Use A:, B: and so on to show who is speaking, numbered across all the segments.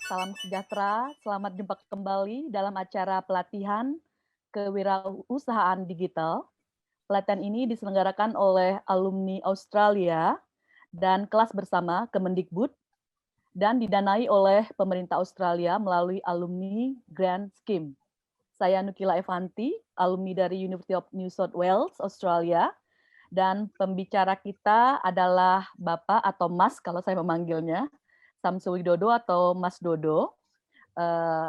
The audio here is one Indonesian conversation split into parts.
A: Salam sejahtera, selamat jumpa kembali dalam acara pelatihan kewirausahaan digital. Pelatihan ini diselenggarakan oleh alumni Australia dan kelas bersama Kemendikbud dan didanai oleh pemerintah Australia melalui alumni Grant Scheme. Saya Nukila Evanti, alumni dari University of New South Wales, Australia, dan pembicara kita adalah Bapak atau Mas kalau saya memanggilnya, Samsul Widodo atau Mas Dodo,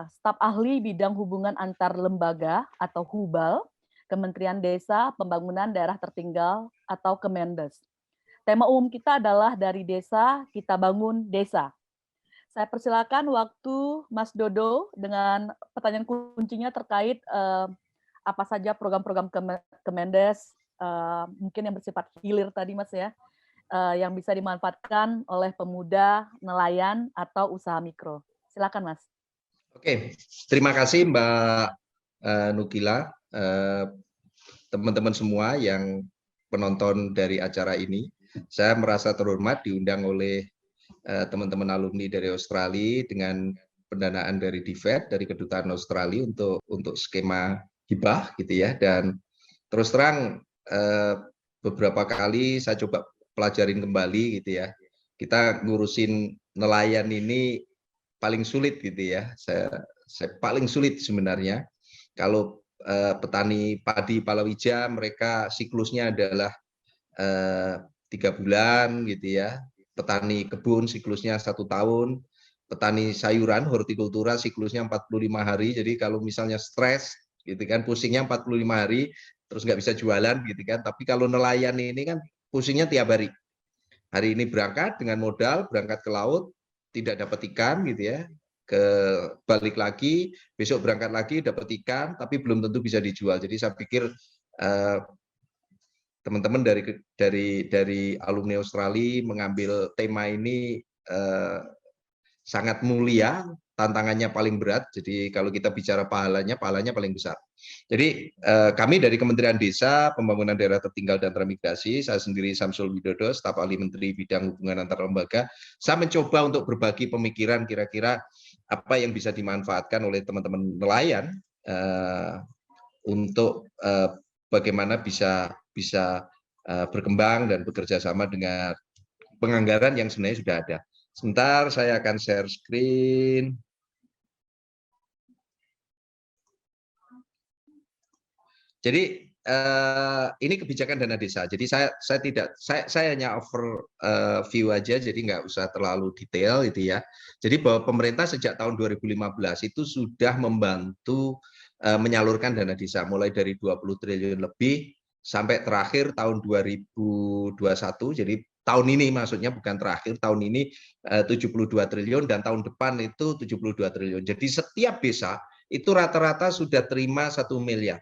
A: staf ahli bidang hubungan antar lembaga atau HUBAL, Kementerian Desa Pembangunan Daerah Tertinggal atau Kemendes. Tema umum kita adalah dari desa kita bangun desa. Saya persilakan waktu Mas Dodo dengan pertanyaan kuncinya terkait apa saja program-program Kemendes, mungkin yang bersifat hilir tadi Mas ya, yang bisa dimanfaatkan oleh pemuda, nelayan, atau usaha mikro. Silakan Mas.
B: Oke, terima kasih Mbak Nukila, teman-teman semua yang penonton dari acara ini. Saya merasa terhormat diundang oleh teman-teman alumni dari Australia dengan pendanaan dari DFED, dari Kedutaan Australia untuk skema hibah gitu ya. Dan terus terang beberapa kali saya coba pelajarin kembali gitu ya. Kita ngurusin nelayan ini paling sulit gitu ya. Saya paling sulit sebenarnya. Kalau petani padi palawija mereka siklusnya adalah 3 bulan gitu ya. Petani kebun siklusnya 1 tahun. Petani sayuran hortikultura siklusnya 45 hari. Jadi kalau misalnya stres gitu kan, pusingnya 45 hari, terus nggak bisa jualan gitu kan. Tapi kalau nelayan ini kan pusingnya tiap hari. Hari ini berangkat dengan modal, berangkat ke laut, tidak dapat ikan gitu ya, ke balik lagi, besok berangkat lagi dapat ikan, tapi belum tentu bisa dijual. Jadi saya pikir teman-teman dari alumni Australia mengambil tema ini sangat mulia, tantangannya paling berat. Jadi kalau kita bicara pahalanya paling besar. Jadi kami dari Kementerian Desa, Pembangunan Daerah Tertinggal dan Transmigrasi, saya sendiri Samsul Widodo, staf ahli Menteri Bidang Hubungan Antar Lembaga, saya mencoba untuk berbagi pemikiran kira-kira apa yang bisa dimanfaatkan oleh teman-teman nelayan untuk bagaimana bisa berkembang dan bekerja sama dengan penganggaran yang sebenarnya sudah ada. Sebentar, saya akan share screen. Jadi ini kebijakan dana desa. Jadi saya hanya overview aja, jadi nggak usah terlalu detail itu ya. Jadi bahwa pemerintah sejak tahun 2015 itu sudah membantu menyalurkan dana desa mulai dari 20 triliun lebih sampai terakhir tahun 2021. Jadi tahun ini maksudnya bukan terakhir, tahun ini 72 triliun dan tahun depan itu 72 triliun. Jadi setiap desa itu rata-rata sudah terima 1 miliar.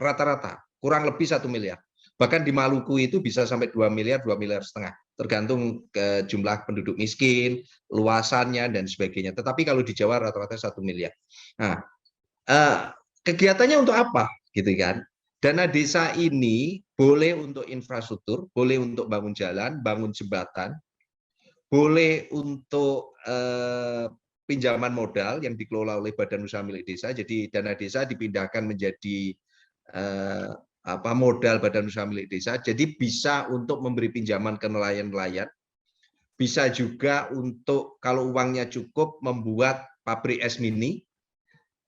B: Rata-rata kurang lebih 1 miliar. Bahkan di Maluku itu bisa sampai 2 miliar, 2,5 miliar, tergantung ke jumlah penduduk miskin, luasannya dan sebagainya. Tetapi kalau di Jawa rata-rata 1 miliar. Nah, kegiatannya untuk apa, gitu kan? Dana desa ini boleh untuk infrastruktur, boleh untuk bangun jalan, bangun jembatan, boleh untuk pinjaman modal yang dikelola oleh Badan Usaha Milik Desa. Jadi dana desa dipindahkan menjadi modal Badan Usaha Milik Desa. Jadi bisa untuk memberi pinjaman ke nelayan-nelayan. Bisa juga untuk kalau uangnya cukup membuat pabrik es mini.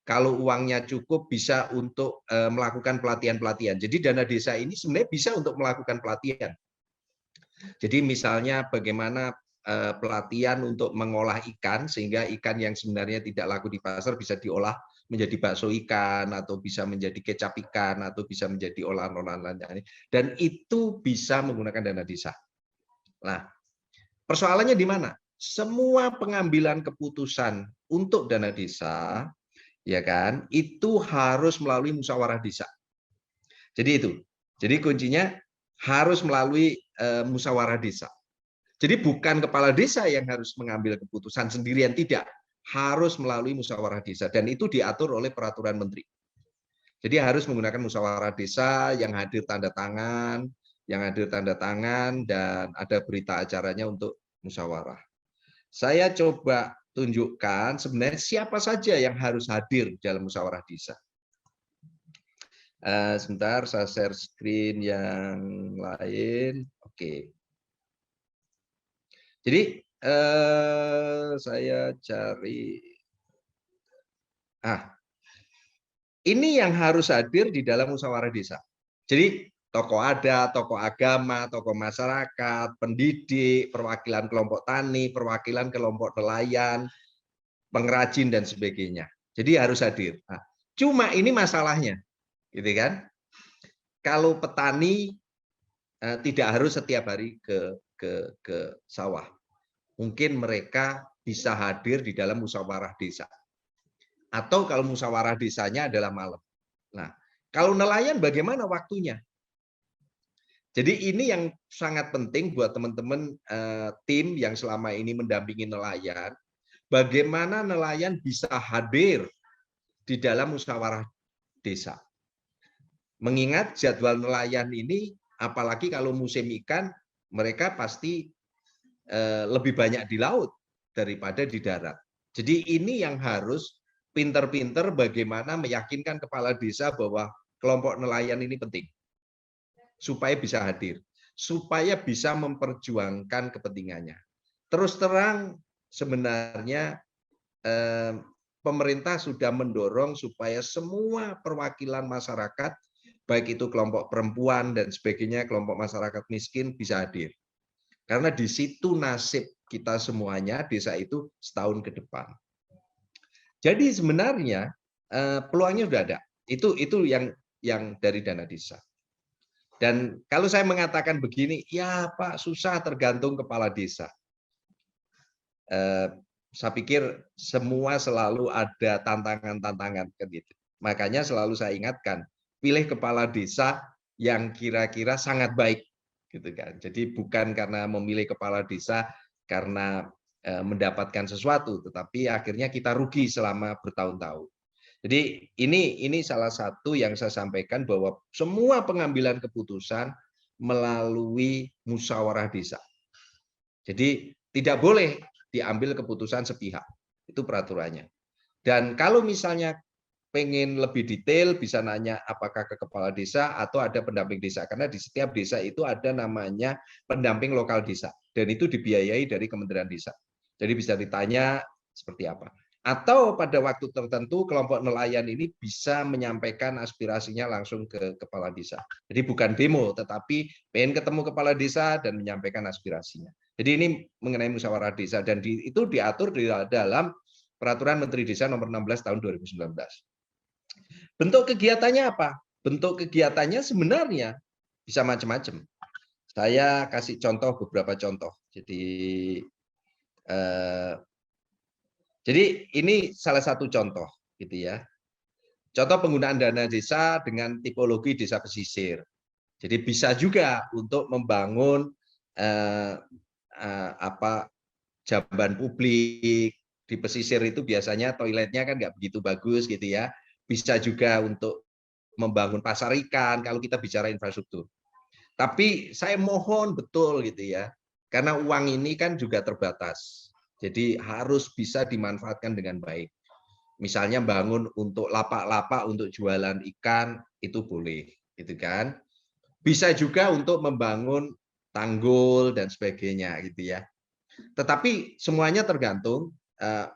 B: Kalau uangnya cukup bisa untuk melakukan pelatihan-pelatihan. Jadi dana desa ini sebenarnya bisa untuk melakukan pelatihan. Jadi misalnya bagaimana pelatihan untuk mengolah ikan sehingga ikan yang sebenarnya tidak laku di pasar bisa diolah menjadi bakso ikan atau bisa menjadi kecap ikan atau bisa menjadi olahan-olahan lainnya. Dan itu bisa menggunakan dana desa. Nah, persoalannya di mana? Semua pengambilan keputusan untuk dana desa, ya kan, itu harus melalui musyawarah desa. Jadi itu. Jadi kuncinya harus melalui musyawarah desa. Jadi bukan kepala desa yang harus mengambil keputusan sendirian, tidak. Harus melalui musyawarah desa dan itu diatur oleh peraturan menteri. Jadi harus menggunakan musyawarah desa yang hadir tanda tangan, dan ada berita acaranya untuk musyawarah. Saya coba tunjukkan sebenarnya siapa saja yang harus hadir dalam musyawarah desa. Sebentar, saya share screen yang lain. Oke. Jadi saya cari. Ini yang harus hadir di dalam musyawarah desa. Jadi tokoh adat, tokoh agama, tokoh masyarakat, pendidik, perwakilan kelompok tani, perwakilan kelompok nelayan, pengrajin dan sebagainya. Jadi harus hadir. Cuma ini masalahnya, gitu kan? Kalau petani tidak harus setiap hari ke sawah. Mungkin mereka bisa hadir di dalam musyawarah desa. Atau kalau musyawarah desanya adalah malam. Nah, kalau nelayan bagaimana waktunya? Jadi ini yang sangat penting buat teman-teman tim yang selama ini mendampingi nelayan. Bagaimana nelayan bisa hadir di dalam musyawarah desa. Mengingat jadwal nelayan ini, apalagi kalau musim ikan, mereka pasti lebih banyak di laut daripada di darat. Jadi ini yang harus pinter-pinter bagaimana meyakinkan kepala desa bahwa kelompok nelayan ini penting. Supaya bisa hadir. Supaya bisa memperjuangkan kepentingannya. Terus terang sebenarnya pemerintah sudah mendorong supaya semua perwakilan masyarakat, baik itu kelompok perempuan dan sebagainya, kelompok masyarakat miskin bisa hadir. Karena di situ nasib kita semuanya, desa itu setahun ke depan. Jadi sebenarnya peluangnya sudah ada. Itu yang dari dana desa. Dan kalau saya mengatakan begini, ya Pak, susah tergantung kepala desa. Saya pikir semua selalu ada tantangan-tantangan gitu. Makanya selalu saya ingatkan, pilih kepala desa yang kira-kira sangat baik, gitu kan. Jadi bukan karena memilih kepala desa karena mendapatkan sesuatu, tetapi akhirnya kita rugi selama bertahun-tahun. Jadi ini salah satu yang saya sampaikan bahwa semua pengambilan keputusan melalui musyawarah desa. Jadi tidak boleh diambil keputusan sepihak. Itu peraturannya. Dan kalau misalnya pengen lebih detail bisa nanya apakah ke kepala desa atau ada pendamping desa, karena di setiap desa itu ada namanya pendamping lokal desa dan itu dibiayai dari Kementerian Desa. Jadi bisa ditanya seperti apa. Atau pada waktu tertentu kelompok nelayan ini bisa menyampaikan aspirasinya langsung ke kepala desa. Jadi bukan demo, tetapi pengen ketemu kepala desa dan menyampaikan aspirasinya. Jadi ini mengenai musyawarah desa dan itu diatur di dalam Peraturan Menteri Desa Nomor 16 Tahun 2019. Bentuk kegiatannya apa? Bentuk kegiatannya sebenarnya bisa macam-macam. Saya kasih contoh beberapa contoh. Jadi ini salah satu contoh, gitu ya. Contoh penggunaan dana desa dengan tipologi desa pesisir. Jadi bisa juga untuk membangun jamban publik di pesisir itu biasanya toiletnya kan nggak begitu bagus, gitu ya. Bisa juga untuk membangun pasar ikan kalau kita bicara infrastruktur. Tapi saya mohon betul gitu ya, karena uang ini kan juga terbatas. Jadi harus bisa dimanfaatkan dengan baik. Misalnya bangun untuk lapak-lapak untuk jualan ikan itu boleh, gitu kan. Bisa juga untuk membangun tanggul dan sebagainya gitu ya. Tetapi semuanya tergantung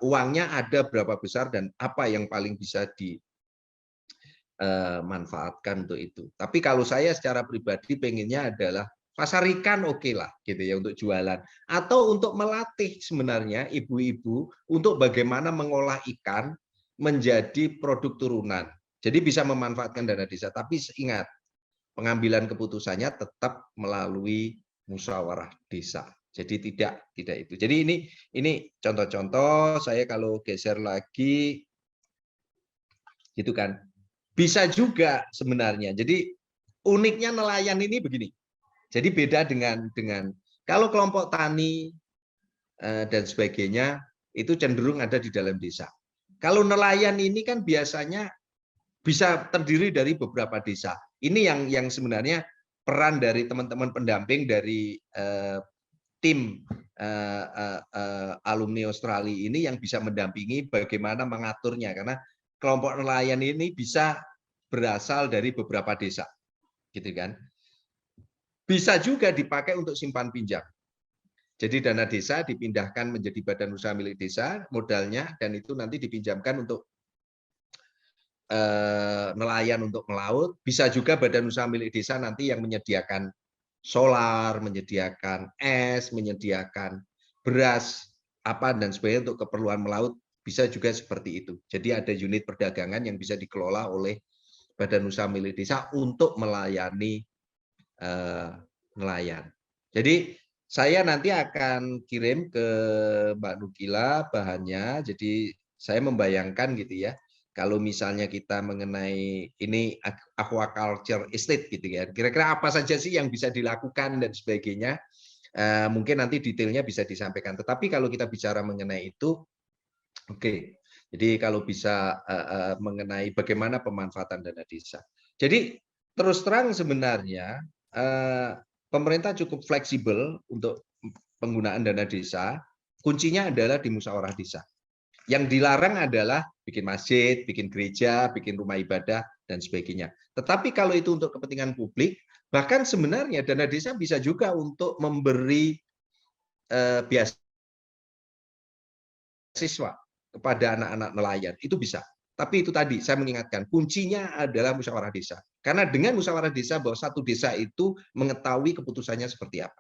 B: uangnya ada berapa besar dan apa yang paling bisa dimanfaatkan untuk itu. Tapi kalau saya secara pribadi pengennya adalah pasar ikan oke lah gitu ya untuk jualan atau untuk melatih sebenarnya ibu-ibu untuk bagaimana mengolah ikan menjadi produk turunan. Jadi bisa memanfaatkan dana desa, tapi ingat pengambilan keputusannya tetap melalui musyawarah desa. Jadi tidak itu. Jadi ini contoh-contoh. Saya kalau geser lagi gitu kan. Bisa juga sebenarnya. Jadi uniknya nelayan ini begini. Jadi beda dengan kalau kelompok tani dan sebagainya itu cenderung ada di dalam desa. Kalau nelayan ini kan biasanya bisa terdiri dari beberapa desa. Ini yang sebenarnya peran dari teman-teman pendamping dari tim alumni Australia ini yang bisa mendampingi bagaimana mengaturnya, karena kelompok nelayan ini bisa berasal dari beberapa desa, gitu kan. Bisa juga dipakai untuk simpan pinjam. Jadi dana desa dipindahkan menjadi badan usaha milik desa, modalnya, dan itu nanti dipinjamkan untuk nelayan untuk melaut. Bisa juga badan usaha milik desa nanti yang menyediakan solar, menyediakan es, menyediakan beras, apa dan sebagainya untuk keperluan melaut, bisa juga seperti itu. Jadi ada unit perdagangan yang bisa dikelola oleh badan usaha milik desa untuk melayani nelayan. Jadi saya nanti akan kirim ke Mbak Nukila bahannya. Jadi saya membayangkan gitu ya, kalau misalnya kita mengenai ini aquaculture estate gitu ya, kira-kira apa saja sih yang bisa dilakukan dan sebagainya. Mungkin nanti detailnya bisa disampaikan. Tetapi kalau kita bicara mengenai itu, oke. Jadi kalau bisa mengenai bagaimana pemanfaatan dana desa. Jadi terus terang sebenarnya pemerintah cukup fleksibel untuk penggunaan dana desa. Kuncinya adalah di musyawarah desa. Yang dilarang adalah bikin masjid, bikin gereja, bikin rumah ibadah, dan sebagainya. Tetapi kalau itu untuk kepentingan publik, bahkan sebenarnya dana desa bisa juga untuk memberi beasiswa kepada anak-anak nelayan. Itu bisa. Tapi itu tadi, saya mengingatkan, kuncinya adalah musyawarah desa. Karena dengan musyawarah desa, bahwa satu desa itu mengetahui keputusannya seperti apa.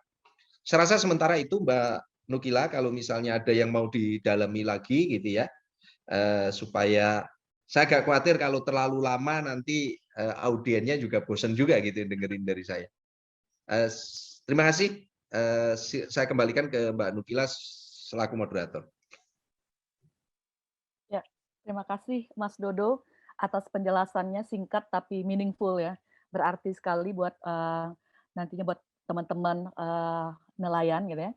B: Saya rasa sementara itu Mbak Nukila, kalau misalnya ada yang mau didalami lagi gitu ya, supaya saya agak khawatir kalau terlalu lama nanti audiennya juga bosan juga gitu dengerin dari saya. Terima kasih. Saya kembalikan ke Mbak Nukila selaku moderator.
A: Ya, terima kasih Mas Dodo atas penjelasannya singkat tapi meaningful ya. Berarti sekali buat nantinya buat teman-teman nelayan gitu ya.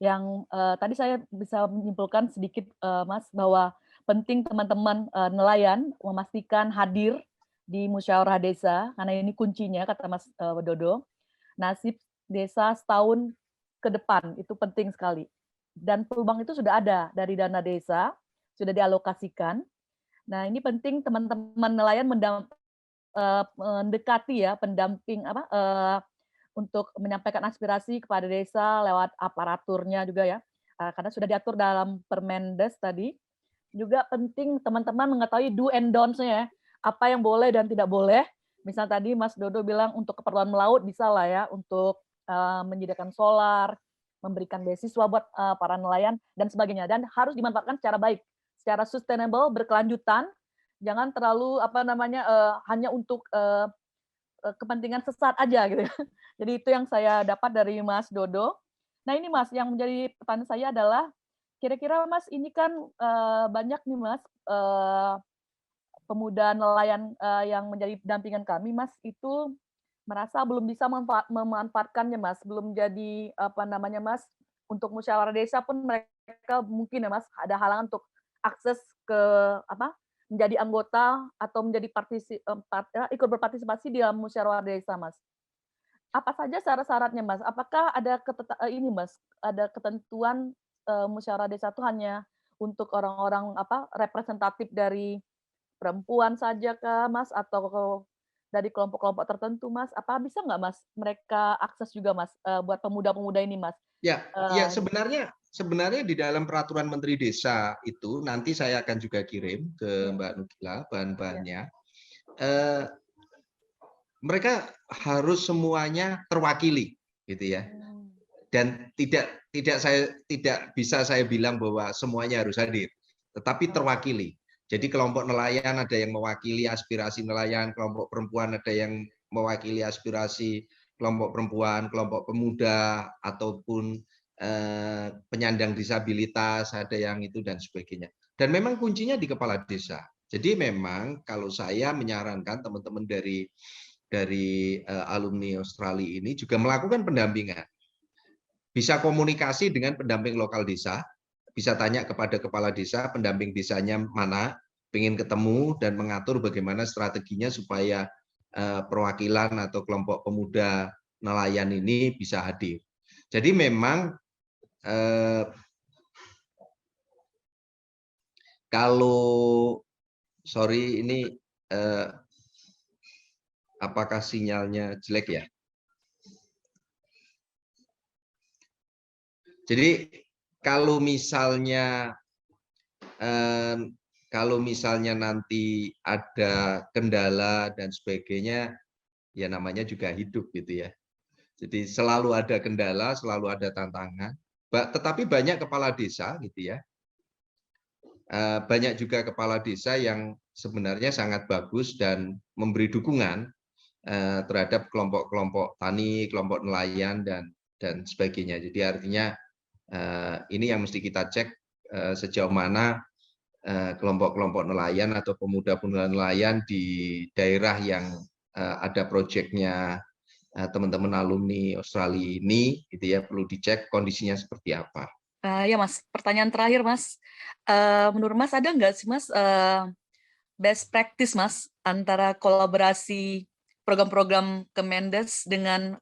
A: Yang tadi saya bisa menyimpulkan sedikit Mas bahwa penting teman-teman nelayan memastikan hadir di musyawarah desa karena ini kuncinya kata Mas Dodo. Nasib desa setahun ke depan itu penting sekali. Dan peluang itu sudah ada dari dana desa, sudah dialokasikan. Nah, ini penting teman-teman nelayan mendekati ya pendamping untuk menyampaikan aspirasi kepada desa lewat aparaturnya juga ya. Karena sudah diatur dalam Permendes tadi. Juga penting teman-teman mengetahui do and don'ts-nya ya. Apa yang boleh dan tidak boleh. Misal tadi Mas Dodo bilang untuk keperluan melaut bisa lah ya untuk menyediakan solar, memberikan beasiswa buat para nelayan dan sebagainya, dan harus dimanfaatkan secara baik, secara sustainable, berkelanjutan, jangan terlalu hanya untuk kepentingan sesat aja gitu ya. Jadi itu yang saya dapat dari Mas Dodo. Nah ini Mas, yang menjadi pertanyaan saya adalah kira-kira Mas ini kan banyak nih Mas pemuda nelayan yang menjadi dampingan kami Mas itu merasa belum bisa memanfaatkannya Mas, belum jadi Mas, untuk musyawarah desa pun mereka mungkin ya Mas ada halangan untuk akses ke menjadi anggota atau menjadi ikut berpartisipasi di dalam musyawarah desa Mas. Apa saja syarat-syaratnya Mas? Apakah ada ada ketentuan musyawarah desa itu hanya untuk orang-orang representatif dari perempuan saja kah Mas atau dari kelompok-kelompok tertentu Mas? Apa bisa nggak Mas mereka akses juga Mas buat pemuda-pemuda ini Mas?
B: Ya, sebenarnya di dalam peraturan Menteri Desa itu nanti saya akan juga kirim ke Mbak Nukila bahan-bahannya. Mereka harus semuanya terwakili, gitu ya. Dan tidak bisa saya bilang bahwa semuanya harus hadir, tetapi terwakili. Jadi kelompok nelayan ada yang mewakili aspirasi nelayan, kelompok perempuan ada yang mewakili aspirasi kelompok perempuan, kelompok pemuda ataupun penyandang disabilitas ada yang itu dan sebagainya. Dan memang kuncinya di kepala desa. Jadi memang kalau saya menyarankan teman-teman dari alumni Australia ini juga melakukan pendampingan. Bisa komunikasi dengan pendamping lokal desa, bisa tanya kepada kepala desa, pendamping desanya mana, ingin ketemu dan mengatur bagaimana strateginya supaya perwakilan atau kelompok pemuda nelayan ini bisa hadir. Jadi memang kalau sorry ini apakah sinyalnya jelek ya? Jadi kalau misalnya nanti ada kendala dan sebagainya, ya namanya juga hidup gitu ya. Jadi selalu ada kendala, selalu ada tantangan. Tetapi banyak kepala desa gitu ya. Banyak juga kepala desa yang sebenarnya sangat bagus dan memberi dukungan terhadap kelompok-kelompok tani, kelompok nelayan dan sebagainya. Jadi artinya ini yang mesti kita cek sejauh mana kelompok-kelompok nelayan atau pemuda-pemuda nelayan di daerah yang ada proyeknya teman-teman alumni Australia ini, gitu ya, perlu dicek kondisinya seperti apa.
A: Ya Mas, pertanyaan terakhir Mas, menurut Mas ada nggak sih Mas best practice Mas antara kolaborasi program-program Kemendes dengan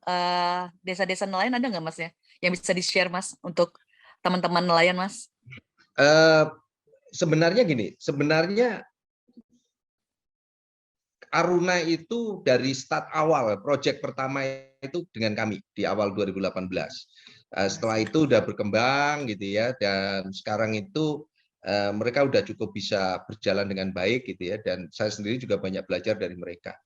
A: desa-desa nelayan, ada nggak Mas ya, yang bisa di-share Mas untuk teman-teman nelayan Mas?
B: Sebenarnya gini, sebenarnya Aruna itu dari start awal, proyek pertama itu dengan kami di awal 2018. Setelah itu udah berkembang gitu ya, dan sekarang itu mereka udah cukup bisa berjalan dengan baik gitu ya, dan saya sendiri juga banyak belajar dari mereka.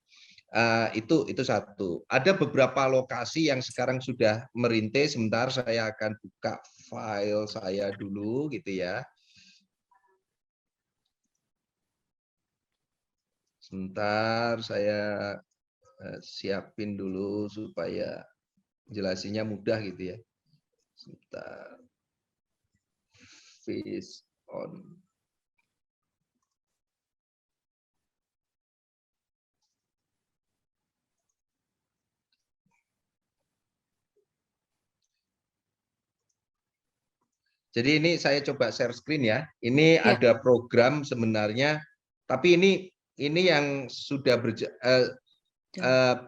B: Itu satu. Ada beberapa lokasi yang sekarang sudah merintis. Sebentar saya akan buka file saya dulu gitu ya. Sebentar saya siapin dulu supaya jelasinnya mudah gitu ya. Sebentar. Fish on. Jadi ini saya coba share screen ya. Ini
A: Ya.
B: ada program sebenarnya, tapi ini yang sudah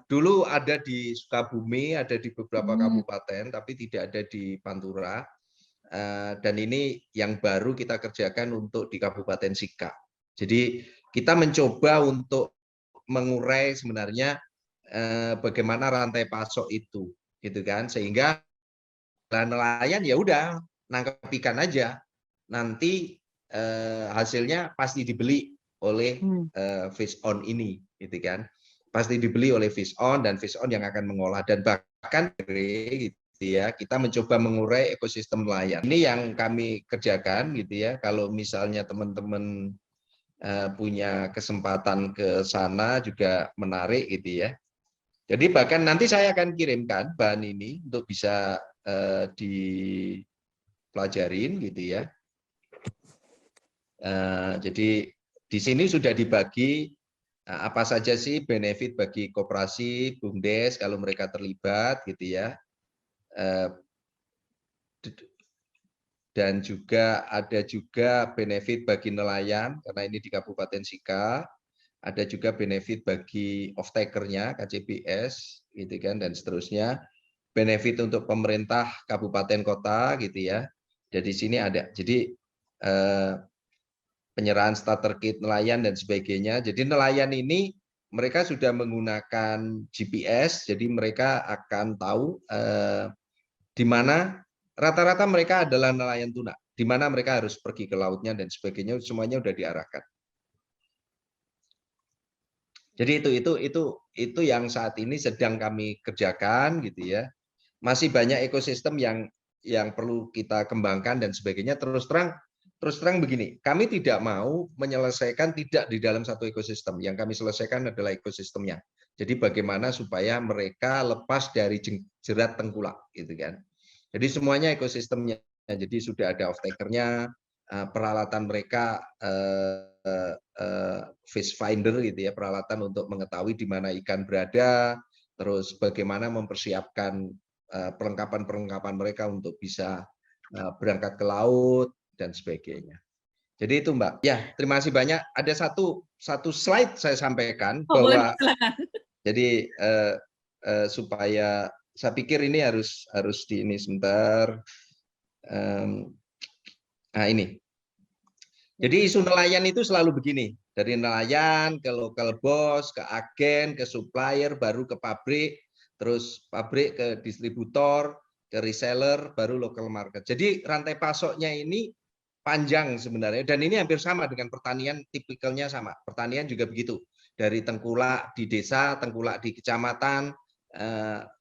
B: dulu ada di Sukabumi, ada di beberapa kabupaten, tapi tidak ada di Pantura. Dan ini yang baru kita kerjakan untuk di Kabupaten Sika. Jadi kita mencoba untuk mengurai sebenarnya bagaimana rantai pasok itu, gitu kan? Sehingga nelayan ya udah nangkep ikan aja, nanti hasilnya pasti dibeli oleh Fish On ini, gitu kan? Pasti dibeli oleh Fish On, dan Fish On yang akan mengolah, dan bahkan gitu ya, kita mencoba mengurai ekosistem nelayan. Ini yang kami kerjakan gitu ya. Kalau misalnya teman-teman punya kesempatan ke sana juga menarik gitu ya. Jadi bahkan nanti saya akan kirimkan bahan ini untuk bisa dipelajarin gitu ya. Jadi di sini sudah dibagi apa saja sih benefit bagi koperasi, BUMDes kalau mereka terlibat gitu ya. Dan juga ada juga benefit bagi nelayan karena ini di Kabupaten Sika. Ada juga benefit bagi off-takernya, KCBS, gitu kan, dan seterusnya. Benefit untuk pemerintah kabupaten kota, gitu ya. Jadi sini ada. Jadi penyerahan starter kit nelayan dan sebagainya. Jadi nelayan ini mereka sudah menggunakan GPS, jadi mereka akan tahu di mana rata-rata mereka adalah nelayan tuna, di mana mereka harus pergi ke lautnya dan sebagainya, semuanya sudah diarahkan. Jadi itu yang saat ini sedang kami kerjakan gitu ya. Masih banyak ekosistem yang perlu kita kembangkan dan sebagainya. Terus terang begini, kami tidak mau menyelesaikan tidak di dalam satu ekosistem. Yang kami selesaikan adalah ekosistemnya. Jadi bagaimana supaya mereka lepas dari jerat tengkulak gitu kan. Jadi semuanya ekosistemnya. Jadi sudah ada off-takernya, peralatan mereka fish finder gitu ya, peralatan untuk mengetahui di mana ikan berada, terus bagaimana mempersiapkan perlengkapan-perlengkapan mereka untuk bisa berangkat ke laut dan sebagainya. Jadi itu Mbak. Ya, terima kasih banyak. Ada satu slide saya sampaikan bahwa jadi supaya saya pikir ini harus di ini sebentar. Nah ini. Jadi isu nelayan itu selalu begini, dari nelayan ke local boss, ke agen, ke supplier, baru ke pabrik, terus pabrik ke distributor, ke reseller, baru local market. Jadi rantai pasoknya ini panjang sebenarnya, dan ini hampir sama dengan pertanian, tipikalnya sama. Pertanian juga begitu, dari tengkulak di desa, tengkulak di kecamatan,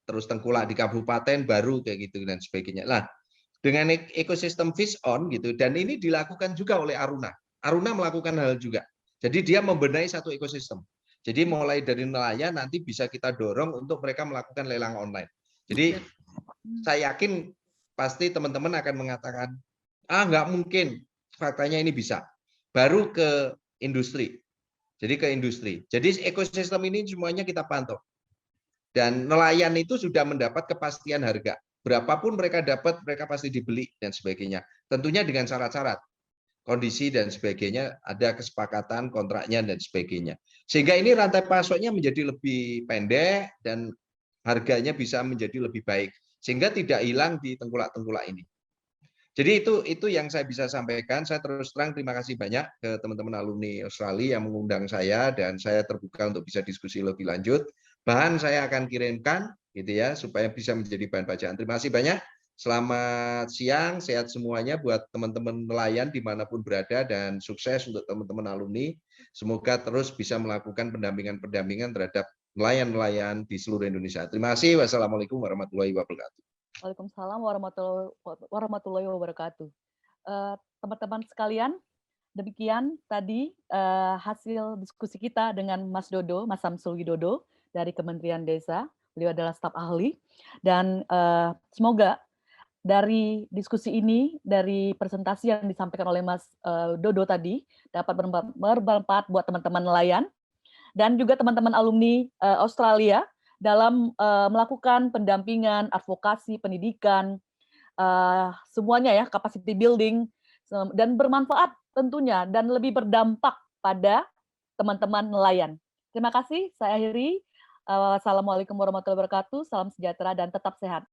B: terus tengkulak di kabupaten, baru kayak gitu dan sebagainya. Nah, dengan ekosistem fish on gitu, dan ini dilakukan juga oleh Aruna. Aruna melakukan hal juga. Jadi dia membenahi satu ekosistem. Jadi mulai dari nelayan nanti bisa kita dorong untuk mereka melakukan lelang online. Jadi saya yakin pasti teman-teman akan mengatakan, nggak mungkin, faktanya ini bisa. Baru ke industri. Jadi ke industri. Jadi ekosistem ini semuanya kita pantau. Dan nelayan itu sudah mendapat kepastian harga. Berapapun mereka dapat, mereka pasti dibeli dan sebagainya. Tentunya dengan syarat-syarat, kondisi dan sebagainya, ada kesepakatan kontraknya dan sebagainya. Sehingga ini rantai pasoknya menjadi lebih pendek dan harganya bisa menjadi lebih baik. Sehingga tidak hilang di tengkulak-tengkulak ini. Jadi itu yang saya bisa sampaikan. Saya terus terang terima kasih banyak ke teman-teman alumni Australia yang mengundang saya, dan saya terbuka untuk bisa diskusi lebih lanjut. Bahan saya akan kirimkan gitu ya supaya bisa menjadi bahan bacaan. Terima kasih banyak. Selamat siang, sehat semuanya buat teman-teman nelayan dimanapun berada, dan sukses untuk teman-teman alumni. Semoga terus bisa melakukan pendampingan-pendampingan terhadap nelayan-nelayan di seluruh Indonesia. Terima kasih. Wassalamualaikum warahmatullahi wabarakatuh.
A: Waalaikumsalam warahmatullahi wabarakatuh. Teman-teman sekalian, demikian tadi hasil diskusi kita dengan Mas Dodo, Mas Samsul Widodo dari Kementerian Desa. Beliau adalah staf ahli, dan semoga dari diskusi ini, dari presentasi yang disampaikan oleh Mas Dodo tadi, dapat bermanfaat buat teman-teman nelayan dan juga teman-teman alumni Australia dalam melakukan pendampingan, advokasi, pendidikan, semuanya ya, capacity building, dan bermanfaat tentunya, dan lebih berdampak pada teman-teman nelayan. Terima kasih, saya akhiri. Wassalamualaikum warahmatullahi wabarakatuh, salam sejahtera dan tetap sehat.